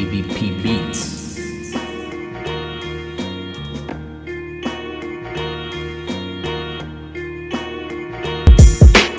BBP Beats.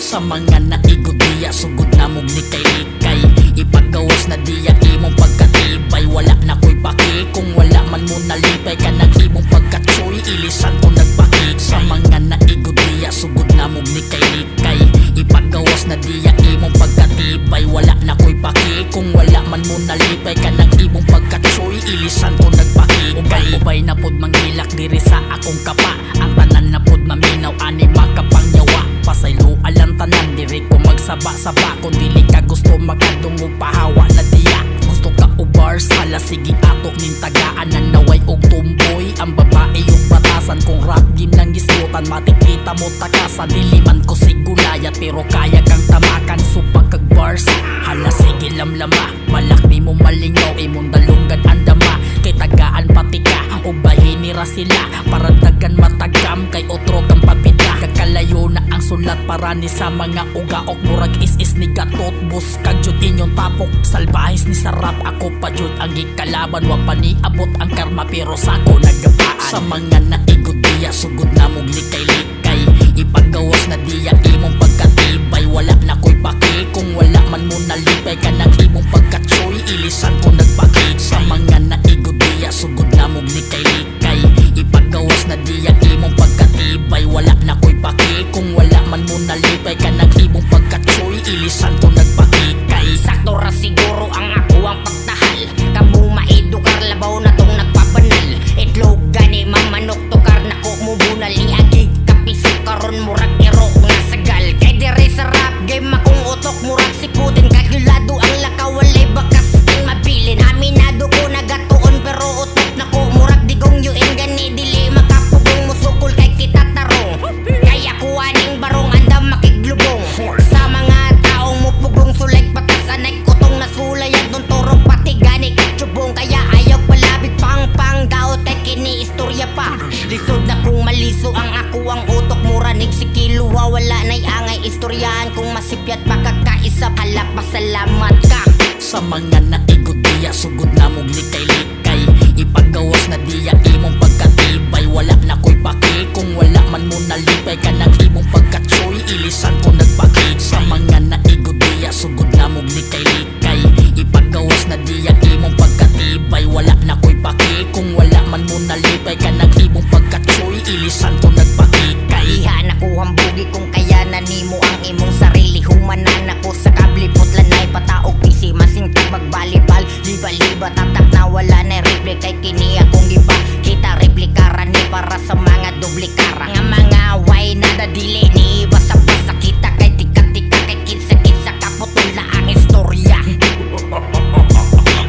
Sa mga naigod diya, sugod na mong likay-likay. Ipagawas na diya imong pagkatibay. Wala na ko'y paki, kung wala man mo nalipay ka ng imong pagkatsoy, ilisan ko nagpaki. Sa mga naigod diya, sugod na mong likay-likay. Ipagawas na diya imong pagkatibay. Wala na ko'y paki, kung wala man mo nalipay ka ng imong pagkatsoy, ilisan ko nagpaki. Ubay na pod manghilak diri sa akong kapa. Ang tanan na pod maminaw, ani makapangyawa. Pasaylo alang tanan, diri ko magsaba-saba. Kung dili ka gusto makadungog, pahawa na diya. Gusto ka ubars, hala sige ato ning tagaan. Nanaway og tumboy, ang babae yung batasan. Kung rap game lang islutan, matikita mo takasan. Dili man ko sigulayat, pero kaya kang tamakan. Supag kag bars, hala sige lamlama. Malak di mo malingaw, imong dalunggan andama. Kay tagaan pati ka, ubahin nira sila. Parandagan matagam, kay otro kang papita. Kakalayo na ang sulat para ni sa mga ugaok. Murag is ni gatot, bus kagjud inyong tapok. Salbahis ni sarap, ako pa jud ang gikalaban. Wa pa ni abot ang karma, pero sako nagapaan. Sa mga naigod diya, sugod na mong likay-likay. Ipagawas na diya imong pagkatibay. Wala na ko'y paki, kung wala man mo nalipay ka ng imong pagkatsoy, ilisan ko nagpaki. Sa mga naigod diya, sugod na mong likay-likay. Ipagawas na diya imong pagkatibay. Wala na ko'y paki, kung wala man mo nalipay ka ng imong pagkatsoy, ilisan ko nagpaki. Sakto ra siguro ang ako ang pagtahal. Kamu maedukar labaw na tong nagpabanal. Itlog gani mamanok tukar na ko mo bunal. Iagig kapiso karon murag ero nasagal. Kay dire sa rap game akong utok murag sikutin. Kagilado ang lakaw walay bakas din mabilin. Aminado ko nagatuon pero utok na ko murag digong yuin gani dili makapugong musukol kay kita tarong. Kaya ko aning barong andam makiglubong. Sa mga taong mupugong sulay patas anay kutong nasulayan dun turong pati gani katsubong. Kaya ayaw palabig pang daot kay kini istorya pa. Lisod na kung maliso ang ako ang utok muranig si kiluwa. Wala na'y angay istoryahan kung masipyat pagkakaisa. Hala pasalamat ka. Sa mga naigod diya, sugod na mong likay-likay. Ipagawas na diya imong pagkatibay. Wala na ko'y paki, kung wala man mo nalipay ka ng imong pagkatsoy, ilisan ko nagpaki. Sa mga naigod diya, sugod na mong likay-likay. Ipagawas na diya imong pagkatibay. Wala na ko'y paki, kung wala man mo nalipay ka ng imong pagkatsoy, ilisan ko nagpaki. Kaiha na ko hambugi kung kaya na nimo ang imong sarili. Humanan ako sa kable putlanay pataog pisi masingtag magbalibal. Liba-liba tatak na wala na replay kay kini akong giba. Kita replikara ni para sa mga dublikara. Nga mga way na dadili ni basa-basa kita kay tika-tika kay kinsa-kinsa kaputol na ang istorya.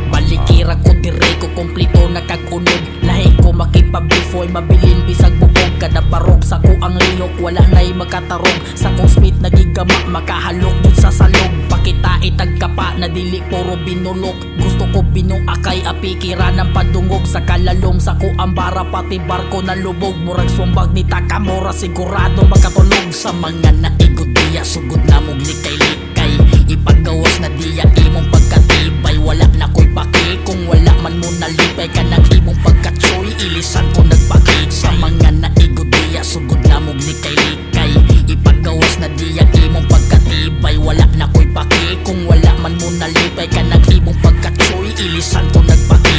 Balikira ko dire ko kumplito na kag-unod. Lahi ko makipabifoy mabilin bisag bubog. Kada barog sa ko ang lihok, wala na'y makatarog. Sa kong smith nagigama makahalok jud sa salog. Pakita itagkapa na dili puro binulok. Gusto ko binuakay apikira ng padungog. Sa kalalom sa ko ang bara pati barko na lubog. Murag sumbag ni Takamura sigurado makatulog. Sa mga naigod diya, sugod na mong likay-likay. Ipagawas na diya imong pagkatibay. Wala na ko'y paki, kung wala man mo nalipay ka ng imong pagkatsoy, ilisan ko nagpaki. Sa mga naigod diya, sugod na mong likay-likay. Ipagawas na diya imong pagkatibay. Wala na ko'y paki, kung wala man mo nalipay ka ng imong pagkatsoy, ilisan ko nagpaki.